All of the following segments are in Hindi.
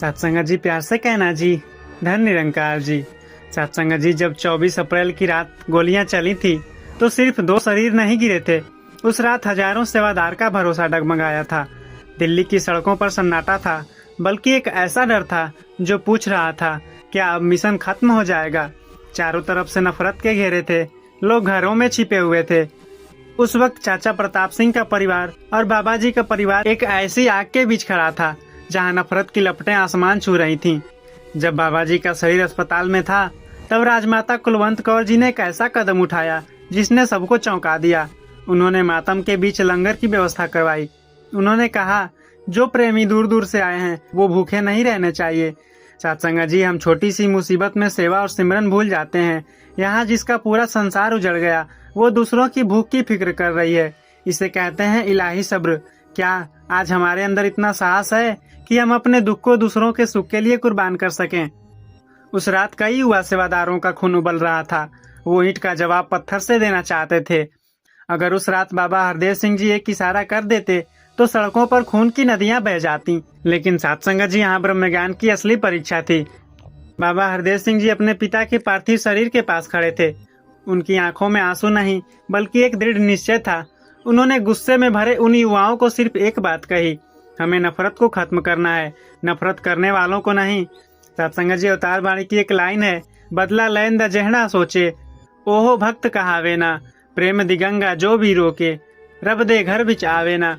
सत्संग जी, प्यार से कहना जी। धन निरंकार जी। सत्संग जी, जब 24 अप्रैल की रात गोलियां चली थी तो सिर्फ 2 शरीर नहीं गिरे थे। उस रात हजारों सेवादार का भरोसा डगमगाया था। दिल्ली की सड़कों पर सन्नाटा था, बल्कि एक ऐसा डर था जो पूछ रहा था, क्या अब मिशन खत्म हो जाएगा। चारों तरफ से नफरत के घेरे थे, लोग घरों में छिपे हुए थे। उस वक्त चाचा प्रताप सिंह का परिवार और बाबा जी का परिवार एक ऐसी आग के बीच खड़ा था जहां नफरत की लपटें आसमान छू रही थीं। जब बाबा जी का शरीर अस्पताल में था, तब राजमाता कुलवंत कौर जी ने एक ऐसा कदम उठाया जिसने सबको चौंका दिया। उन्होंने मातम के बीच लंगर की व्यवस्था करवाई। उन्होंने कहा, जो प्रेमी दूर दूर से आए हैं वो भूखे नहीं रहने चाहिए। सत्संग जी, हम छोटी सी मुसीबत में सेवा और सिमरन भूल जाते हैं। यहाँ जिसका पूरा संसार उजड़ गया वो दूसरों की भूख की फिक्र कर रही है। इसे कहते हैं इलाही सब्र। क्या आज हमारे अंदर इतना साहस है कि हम अपने दुख को दूसरों के सुख के लिए कुर्बान कर सकें? उस रात कई युवा सेवादारों का खून उबल रहा था। वो ईंट का जवाब पत्थर से देना चाहते थे। अगर उस रात बाबा हरदेव सिंह जी एक इशारा कर देते तो सड़कों पर खून की नदियां बह जाती। लेकिन सत्संग जी, यहाँ ब्रह्म ज्ञान की असली परीक्षा थी। बाबा हरदेव सिंह जी अपने पिता के पार्थिव शरीर के पास खड़े थे। उनकी आंखों में आंसू नहीं, बल्कि एक दृढ़ निश्चय था। उन्होंने गुस्से में भरे उन युवाओं को सिर्फ एक बात कही, हमें नफरत को खत्म करना है, नफरत करने वालों को नहीं। सत्संग जी, अवतार वाणी की एक लाइन है, बदला लैन द जहना सोचे, ओहो भक्त कहावे ना, प्रेम दिगंगा जो भी रोके, रब दे घर बिच आवे ना।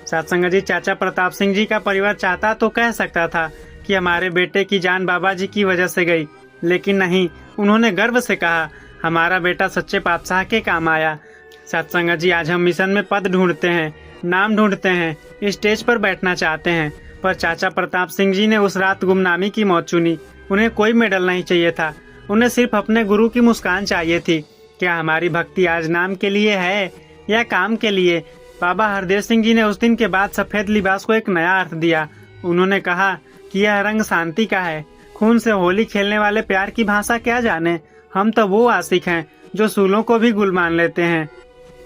सत्संग जी, चाचा प्रताप सिंह जी का परिवार चाहता तो कह सकता था कि हमारे बेटे की जान बाबा जी की वजह से गई, लेकिन नहीं, उन्होंने गर्व से कहा, हमारा बेटा सच्चे पातशाह के काम आया। सत्संग जी, आज हम मिशन में पद ढूंढते हैं, नाम ढूंढते हैं, स्टेज पर बैठना चाहते हैं, पर चाचा प्रताप सिंह जी ने उस रात गुमनामी की मौत चुनी। उन्हें कोई मेडल नहीं चाहिए था, उन्हें सिर्फ अपने गुरु की मुस्कान चाहिए थी। क्या हमारी भक्ति आज नाम के लिए है या काम के लिए? बाबा हरदेव सिंह जी ने उस दिन के बाद सफेद लिबास को एक नया अर्थ दिया। उन्होंने कहा कि यह रंग शांति का है। खून से होली खेलने वाले प्यार की भाषा क्या जाने। हम तो वो आशिक हैं जो सूलों को भी गुल मान लेते हैं।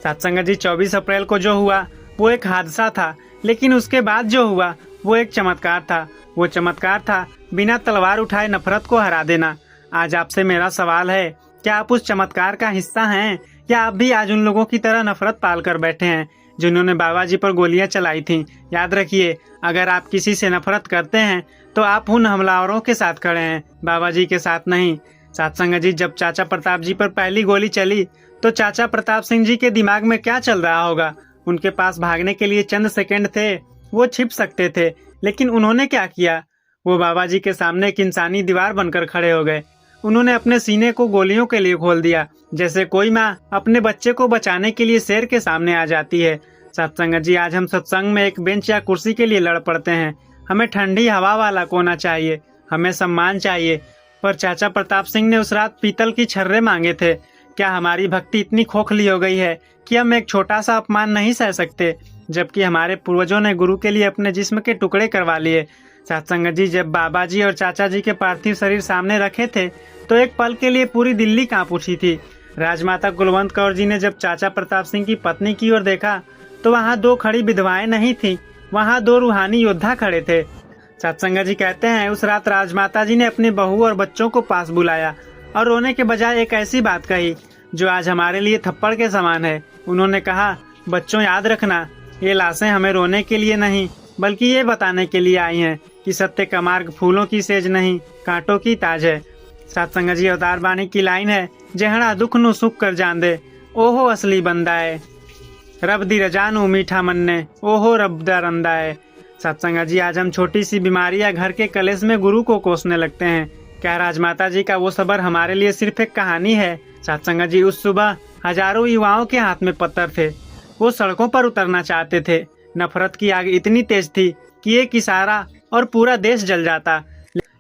सत्संग जी, 24 अप्रैल को जो हुआ वो एक हादसा था, लेकिन उसके बाद जो हुआ वो एक चमत्कार था। वो चमत्कार था बिना तलवार उठाए नफरत को हरा देना। आज आपसे मेरा सवाल है, क्या आप उस चमत्कार का हिस्सा हैं, या आप भी आज उन लोगों की तरह नफरत पाल कर बैठे हैं जिन्होंने बाबा जी पर गोलियां चलाई थीं? याद रखिए, अगर आप किसी से नफरत करते हैं तो आप उन हमलावरों के साथ खड़े हैं, बाबा जी के साथ नहीं। सत्संग जी, जब चाचा प्रताप जी पर पहली गोली चली तो चाचा प्रताप सिंह जी के दिमाग में क्या चल रहा होगा? उनके पास भागने के लिए चंद सेकंड थे, वो छिप सकते थे, लेकिन उन्होंने क्या किया? वो बाबा जी के सामने एक इंसानी दीवार बनकर खड़े हो गए। उन्होंने अपने सीने को गोलियों के लिए खोल दिया, जैसे कोई माँ अपने बच्चे को बचाने के लिए शेर के सामने आ जाती है। सत्संग जी, आज हम सत्संग में एक बेंच या कुर्सी के लिए लड़ पड़ते हैं। हमें ठंडी हवा वाला कोना चाहिए, हमें सम्मान चाहिए, पर चाचा प्रताप सिंह ने उस रात पीतल की छर्रे मांगे थे। क्या हमारी भक्ति इतनी खोखली हो गई है कि हम एक छोटा सा अपमान नहीं सह सकते, जबकि हमारे पूर्वजों ने गुरु के लिए अपने जिस्म के टुकड़े करवा लिए? सत्संग जी, जब बाबा जी और चाचा जी के पार्थिव शरीर सामने रखे थे तो एक पल के लिए पूरी दिल्ली कांप उठी थी। राजमाता कुलवंत कौर जी ने जब चाचा प्रताप सिंह की पत्नी की ओर देखा तो वहाँ 2 खड़ी विधवाएं नहीं थी, वहाँ 2 रूहानी योद्धा खड़े थे। सत्संग जी कहते हैं, उस रात राजमाता जी ने अपनी बहू और बच्चों को पास बुलाया और रोने के बजाय एक ऐसी बात कही जो आज हमारे लिए थप्पड़ के समान है। उन्होंने कहा, बच्चों याद रखना, ये लाशें हमें रोने के लिए नहीं बल्कि ये बताने के लिए आई हैं कि सत्य का मार्ग फूलों की सेज नहीं, कांटों की ताज है। सत्संग जी, अवतार बाणी की लाइन है, जहड़ा दुख नु सुख कर जान दे, ओहो असली बंदा है, रब दी रजानू मीठा मन्ने, ओहो रब दा रंदा है। सत्संग जी, आज हम छोटी सी बीमारी या घर के कलेश में गुरु को कोसने लगते हैं। क्या राजमाता जी का वो सबर हमारे लिए सिर्फ एक कहानी है? सत्संग जी, उस सुबह हजारों युवाओं के हाथ में पत्थर थे, वो सड़कों पर उतरना चाहते थे। नफरत की आग इतनी तेज थी कि एक इशारा और पूरा देश जल जाता।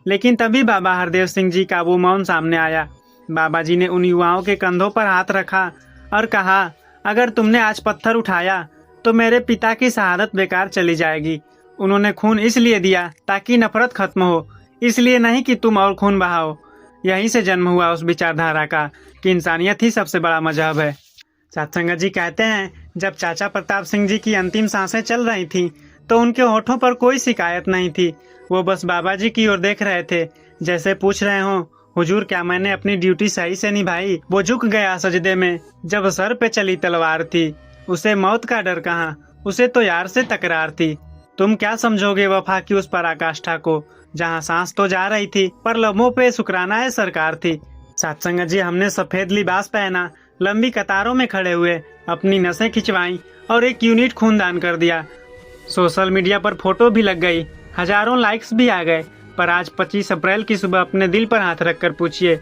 लेकिन तभी बाबा हरदेव सिंह जी का वो मौन सामने आया। बाबा जी ने उन युवाओं के कंधों पर हाथ रखा और कहा, अगर तुमने आज पत्थर उठाया तो मेरे पिता की शहादत बेकार चली जाएगी। उन्होंने खून इसलिए दिया ताकि नफरत खत्म हो, इसलिए नहीं कि तुम और खून बहाओ। यहीं से जन्म हुआ उस विचारधारा का कि इंसानियत ही सबसे बड़ा मजहब है। सत्संग जी कहते हैं, जब चाचा प्रताप सिंह जी की अंतिम सांसें चल रही थीं तो उनके होठों पर कोई शिकायत नहीं थी। वो बस बाबा जी की ओर देख रहे थे, जैसे पूछ रहे हों, हुजूर क्या मैंने अपनी ड्यूटी सही से निभाई। वो झुक गया सजदे में। जब सर पे चली तलवार थी, उसे मौत का डर कहाँ, उसे तो यार से तकरार थी। तुम क्या समझोगे वफा की उस पराकाष्ठा को, जहाँ सांस तो जा रही थी पर लम्हों पे शुक्राना है सरकार थी। सत्संग जी, हमने सफेद लिबास पहना, लंबी कतारों में खड़े हुए, अपनी नसें खिंचवाई और 1 यूनिट खूनदान कर दिया। सोशल मीडिया पर फोटो भी लग गई, हजारों लाइक्स भी आ गए। पर आज 25 अप्रैल की सुबह अपने दिल पर हाथ रखकर पूछिए,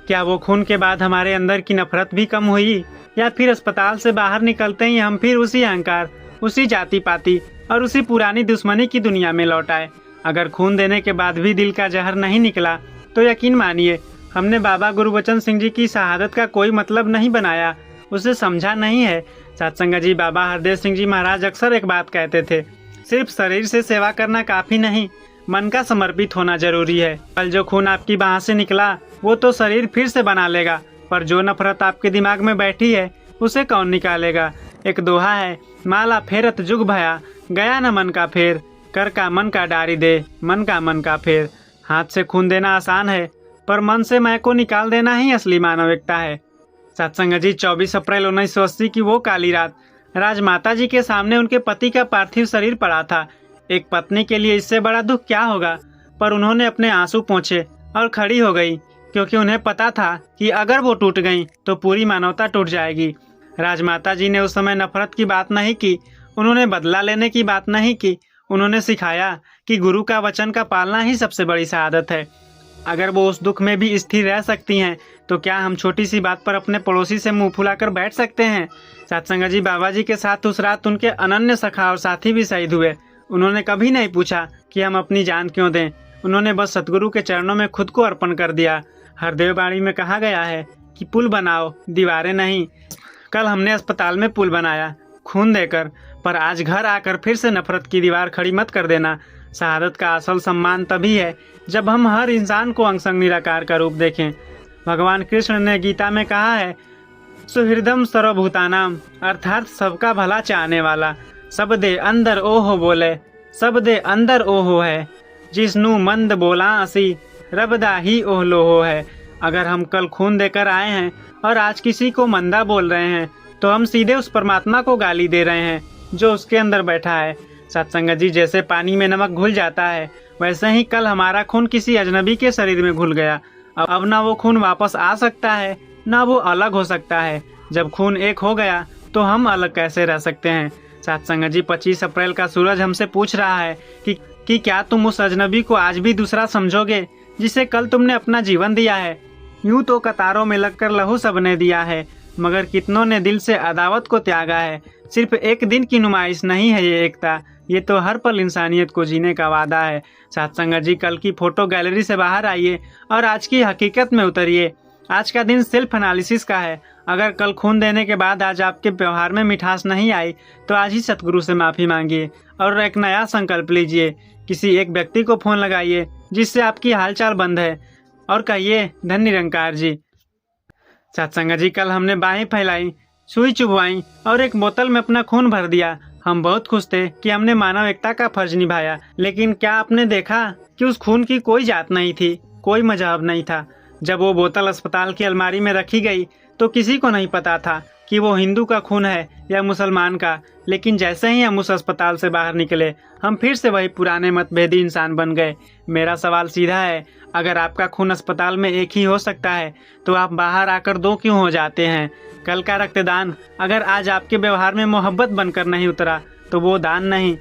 क्या वो खून के बाद हमारे अंदर की नफरत भी कम हुई, या फिर अस्पताल से बाहर निकलते ही हम फिर उसी अहंकार, उसी जाति पाति और उसी पुरानी दुश्मनी की दुनिया में लौट आए। अगर खून देने के बाद भी दिल का जहर नहीं निकला तो यकीन मानिए हमने बाबा गुरबचन सिंह जी की शहादत का कोई मतलब नहीं बनाया, उसे समझा नहीं है। सत्संग जी, बाबा हरदेव सिंह जी महाराज अक्सर एक बात कहते थे, सिर्फ शरीर से सेवा करना काफी नहीं, मन का समर्पित होना जरूरी है। कल जो खून आपकी बाह से निकला वो तो शरीर फिर से बना लेगा, पर जो नफरत आपके दिमाग में बैठी है उसे कौन निकालेगा। एक दोहा है, माला फेरत जुग भया, गया न मन का फेर, कर का मन का डारी दे, मन का फेर। हाथ से खून देना आसान है, पर मन से मैं को निकाल देना ही असली मानविकता है। सत्संग जी, 24 अप्रैल 1980 की वो काली रात राजमाता जी के सामने उनके पति का पार्थिव शरीर पड़ा था। एक पत्नी के लिए इससे बड़ा दुख क्या होगा, पर उन्होंने अपने आंसू पोंछे और खड़ी हो गई, क्योंकि उन्हें पता था कि अगर वो टूट गईं तो पूरी मानवता टूट जाएगी। राजमाता जी ने उस समय नफरत की बात नहीं की, उन्होंने बदला लेने की बात नहीं की, उन्होंने सिखाया कि गुरु का वचन का पालना ही सबसे बड़ी शहादत है। अगर वो उस दुख में भी स्थिर रह सकती हैं, तो क्या हम छोटी सी बात पर अपने पड़ोसी से मुंह फुलाकर बैठ सकते हैं। सत्संग जी, बाबा जी के साथ उस रात उनके अनन्य सखा और साथी भी शहीद हुए। उन्होंने कभी नहीं पूछा कि हम अपनी जान क्यों दें, उन्होंने बस सतगुरु के चरणों में खुद को अर्पण कर दिया। हरदेव बाणी में कहा गया है कि पुल बनाओ, दीवारें नहीं। कल हमने अस्पताल में पुल बनाया खून देकर, पर आज घर आकर फिर से नफरत की दीवार खड़ी मत कर देना। शहादत का असल सम्मान तभी है जब हम हर इंसान को अंग संग निराकार का रूप देखें। भगवान कृष्ण ने गीता में कहा है, सुहृदम सर्वभूतानाम, अर्थात सबका भला चाहने वाला। सब दे अंदर ओहो बोले, सब दे अंदर ओहो है, जिसनु मंद बोला असी, रबदा ही ओह लोहो है। अगर हम कल खून देकर आए हैं और आज किसी को मंदा बोल रहे हैं, तो हम सीधे उस परमात्मा को गाली दे रहे हैं जो उसके अंदर बैठा है। सत्संग जी, जैसे पानी में नमक घुल जाता है, वैसे ही कल हमारा खून किसी अजनबी के शरीर में घुल गया। अब ना वो खून वापस आ सकता है, ना वो अलग हो सकता है। जब खून एक हो गया तो हम अलग कैसे रह सकते हैं। सत्संग जी, 25 अप्रैल का सूरज हमसे पूछ रहा है कि क्या तुम उस अजनबी को आज भी दूसरा समझोगे जिसे कल तुमने अपना जीवन दिया है। यूं तो कतारों में लगकर लहू सबने दिया है, मगर कितनों ने दिल से अदावत को त्यागा है। सिर्फ एक दिन की नुमाइश नहीं है ये एकता, ये तो हर पल इंसानियत को जीने का वादा है। सत्संग जी, कल की फोटो गैलरी से बाहर आइए और आज की हकीकत में उतरिए। आज का दिन सेल्फ एनालिसिस का है। अगर कल खून देने के बाद आज आपके व्यवहार में मिठास नहीं आई, तो आज ही सतगुरु से माफ़ी मांगिए और एक नया संकल्प लीजिए। किसी एक व्यक्ति को फोन लगाइए जिससे आपकी हालचाल बंद है और कहिए, धन्य निरंकार जी। सत्संग जी, कल हमने बाहें फैलाई, सुई चुभवाई और एक बोतल में अपना खून भर दिया। हम बहुत खुश थे कि हमने मानव एकता का फर्ज निभाया, लेकिन क्या आपने देखा कि उस खून की कोई जात नहीं थी, कोई मजहब नहीं था। जब वो बोतल अस्पताल की अलमारी में रखी गई तो किसी को नहीं पता था कि वो हिंदू का खून है या मुसलमान का। लेकिन जैसे ही हम उस अस्पताल से बाहर निकले, हम फिर से वही पुराने मतभेदी इंसान बन गए। मेरा सवाल सीधा है, अगर आपका खून अस्पताल में एक ही हो सकता है, तो आप बाहर आकर 2 क्यों हो जाते हैं। कल का रक्तदान अगर आज आपके व्यवहार में मोहब्बत बनकर नहीं उतरा, तो वो दान नहीं,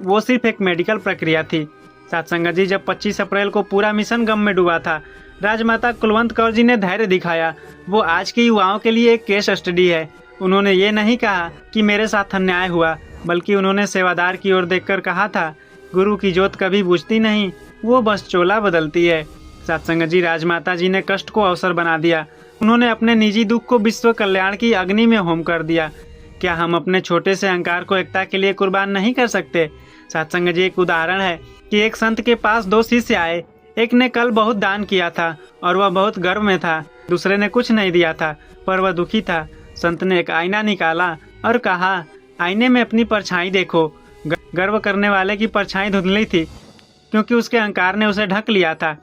वो सिर्फ एक मेडिकल प्रक्रिया थी। सत्संग जी, जब 25 अप्रैल को पूरा मिशन गम में डूबा था, राजमाता कुलवंत कौर जी ने धैर्य दिखाया। वो आज के युवाओं के लिए एक केस स्टडी है। उन्होंने ये नहीं कहा कि मेरे साथ अन्याय हुआ, बल्कि उन्होंने सेवादार की ओर देखकर कहा था, गुरु की जोत कभी बुझती नहीं, वो बस चोला बदलती है। सत्संग जी, राजमाता जी ने कष्ट को अवसर बना दिया। उन्होंने अपने निजी दुख को विश्व कल्याण की अग्नि में होम कर दिया। क्या हम अपने छोटे से अहंकार को एकता के लिए कुर्बान नहीं कर सकते। सत्संग जी, एक उदाहरण है कि एक संत के पास 2 शिष्य आए। एक ने कल बहुत दान किया था और वह बहुत गर्व में था, दूसरे ने कुछ नहीं दिया था पर वह दुखी था। संत ने एक आईना निकाला और कहा, आईने में अपनी परछाई देखो। गर्व करने वाले की परछाई धुंधली थी, क्योंकि उसके अहंकार ने उसे ढक लिया था।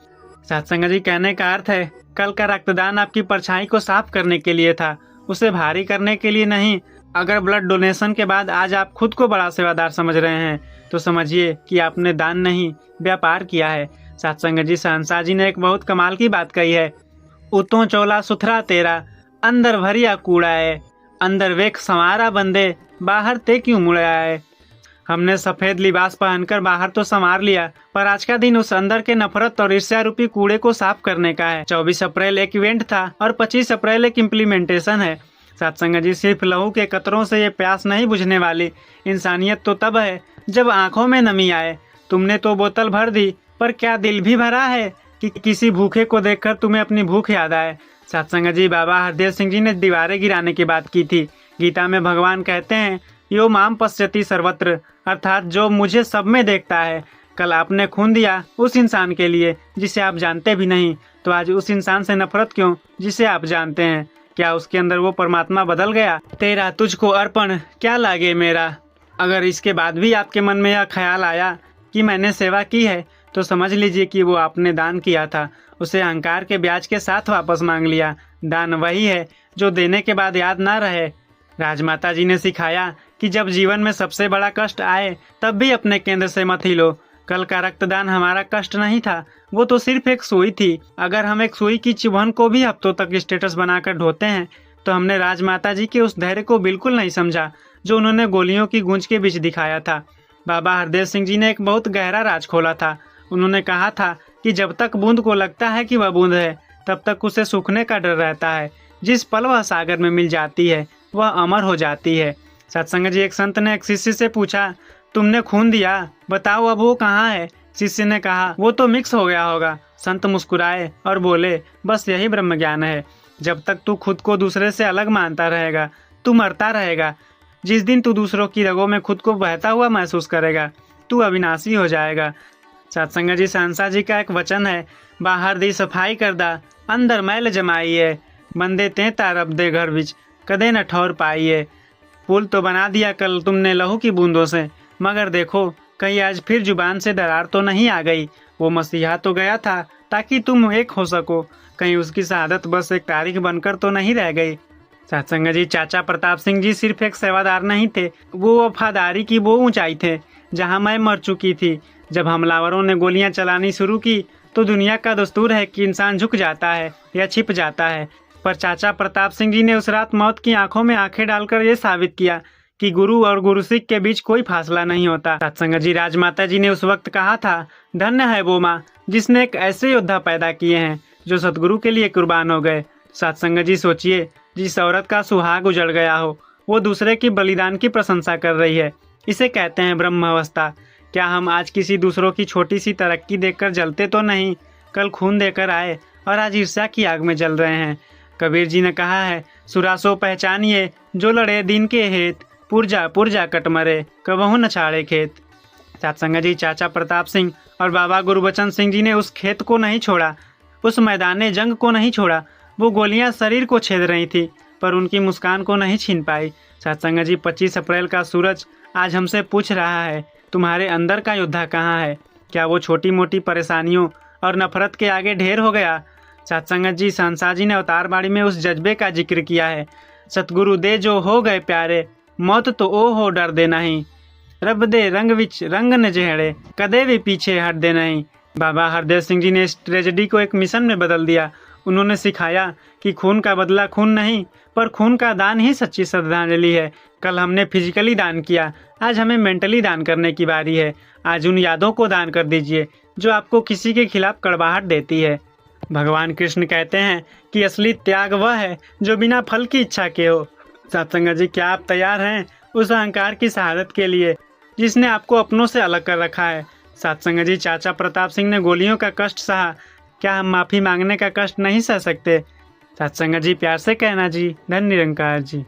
सत्संग जी, कहने का अर्थ है कल का रक्तदान आपकी परछाई को साफ करने के लिए था, उसे भारी करने के लिए नहीं। अगर ब्लड डोनेशन के बाद आज आप खुद को बड़ा सेवादार समझ रहे हैं तो समझिए कि आपने दान नहीं व्यापार किया है। सत्संग जी, शहंशाह जी ने एक बहुत कमाल की बात कही है। उतो चोला सुथरा तेरा, अंदर भरिया कूड़ा है, अंदर वेख संवारा बंदे, बाहर ते क्यों मुड़ा है। हमने सफेद लिबास पहनकर बाहर तो संवार लिया, पर आज का दिन उस अंदर के नफरत और ईर्ष्या रूपी कूड़े को साफ करने का है। 24 अप्रैल एक इवेंट था और 25 अप्रैल एक इम्प्लीमेंटेशन है। सत्संग जी, सिर्फ लहू के कतरों से ये प्यास नहीं बुझने वाली। इंसानियत तो तब है जब आंखों में नमी आए। तुमने तो बोतल भर दी, पर क्या दिल भी भरा है कि किसी भूखे को देखकर तुम्हें अपनी भूख याद आए। सत्संग जी, बाबा हरदेव सिंह जी ने दीवारें गिराने की बात की थी। गीता में भगवान कहते हैं, यो माम पश्यति सर्वत्र, अर्थात जो मुझे सब में देखता है। कल आपने खून दिया उस इंसान के लिए जिसे आप जानते भी नहीं, तो आज उस इंसान से नफरत क्यों जिसे आप जानते हैं। क्या उसके अंदर वो परमात्मा बदल गया? तेरा तुझको अर्पण क्या लागे मेरा। अगर इसके बाद भी आपके मन में यह ख्याल आया कि मैंने सेवा की है, तो समझ लीजिए कि वो आपने दान किया था, उसे अहंकार के ब्याज के साथ वापस मांग लिया। दान वही है जो देने के बाद याद ना रहे। राजमाता जी ने सिखाया कि जब जीवन में सबसे बड़ा कष्ट आए तब भी अपने केंद्र से मत हिलो। कल का रक्तदान हमारा कष्ट नहीं था, वो तो सिर्फ एक सुई थी। अगर हम एक सुई की चुभन को भी हफ्तों तक स्टेटस बनाकर ढोते हैं तो हमने राजमाता जी के उस धैर्य को बिल्कुल नहीं समझा जो उन्होंने गोलियों की गूंज के बीच दिखाया था। बाबा हरदेव सिंह जी ने एक बहुत गहरा राज खोला था। उन्होंने कहा था कि जब तक बूंद को लगता है कि वह बूंद है, तब तक उसे सूखने का डर रहता है। जिस पल वह सागर में मिल जाती है वह अमर हो जाती है। सत्संग जी, एक संत ने एक शिष्य से पूछा, तुमने खून दिया, बताओ अब वो कहाँ है। शिष्य ने कहा, वो तो मिक्स हो गया होगा। संत मुस्कुराए और बोले, बस यही ब्रह्म ज्ञान है। जब तक तू खुद को दूसरे से अलग मानता रहेगा तू मरता रहेगा। जिस दिन तू दूसरों की रगों में खुद को बहता हुआ महसूस करेगा तू अविनाशी हो जाएगा। सत्संग जी, शहंशाह जी का एक वचन है, बाहर दी सफाई करदा, अंदर मैल जमाइए, बंदे ते तारब दे घर विच कदे न ठौर पाइए। पुल तो बना दिया कल तुमने लहू की बूंदों से, मगर देखो कहीं आज फिर जुबान से दरार तो नहीं आ गई। वो मसीहा तो गया था ताकि तुम एक हो सको, कहीं उसकी शहादत बस एक तारीख बनकर तो नहीं रह गई। सत्संग जी, चाचा प्रताप सिंह जी सिर्फ एक सेवादार नहीं थे, वो वफादारी की वो ऊंचाई थे जहां मैं मर चुकी थी। जब हमलावरों ने गोलियां चलानी शुरू की तो दुनिया का दस्तूर है कि इंसान झुक जाता है या छिप जाता है, पर चाचा प्रताप सिंह जी ने उस रात मौत की आंखों में आंखें डालकर ये साबित किया कि गुरु और गुरु सिख के बीच कोई फासला नहीं होता। सत्संग जी, राजमाता जी ने उस वक्त कहा था, धन्य है वो माँ जिसने एक ऐसे योद्धा पैदा किए हैं जो सतगुरु के लिए कुर्बान हो गए। सत्संग जी, सोचिए, जिस औरत का सुहाग उजड़ गया हो वो दूसरे की बलिदान की प्रशंसा कर रही है। इसे कहते हैं ब्रह्म अवस्था। क्या हम आज किसी दूसरों की छोटी सी तरक्की देखकर जलते तो नहीं? कल खून देकर आए और आज ईर्ष्या की आग में जल रहे हैं। कबीर जी ने कहा है, सुरासो पहचानिए जो लड़े दिन के हेत, पुरजा पुरजा कट मरे कबहू न छाड़े खेत। सत्संग जी, चाचा प्रताप सिंह और बाबा गुरबचन सिंह जी ने उस खेत को नहीं छोड़ा, उस मैदान जंग को नहीं छोड़ा। वो गोलियां शरीर को छेद रही थी पर उनकी मुस्कान को नहीं छीन पाई। सत्संग जी, 25 अप्रैल का सूरज आज हमसे पूछ रहा है, तुम्हारे अंदर का योद्धा कहाँ है? क्या वो छोटी मोटी परेशानियों और नफरत के आगे ढेर हो गया? सत्संग जी, शहंशाह जी ने अवतार बाड़ी में उस जज्बे का जिक्र किया है, सतगुरु दे जो हो गए प्यारे, मौत तो ओ हो डर दे नहीं, रब दे रंग विच रंग न जेहड़े, कदे भी पीछे हट दे नहीं। बाबा हरदेव सिंह जी ने इस ट्रेजेडी को एक मिशन में बदल दिया। उन्होंने सिखाया कि खून का बदला खून नहीं, पर खून का दान ही सच्ची श्रद्धांजलि है। कल हमने फिजिकली दान किया, आज हमें मेंटली दान करने की बारी है। आज उन यादों को दान कर दीजिए जो आपको किसी के खिलाफ कड़वाहट देती है। भगवान कृष्ण कहते हैं कि असली त्याग वह है जो बिना फल की इच्छा के हो। सत्संग जी, क्या आप तैयार हैं उस अहंकार की शहादत के लिए जिसने आपको अपनों से अलग कर रखा है? सत्संग जी, चाचा प्रताप सिंह ने गोलियों का कष्ट सहा, क्या हम माफी मांगने का कष्ट नहीं सह सकते? सत्संग जी, प्यार से कहना जी, धन्य निरंकार जी।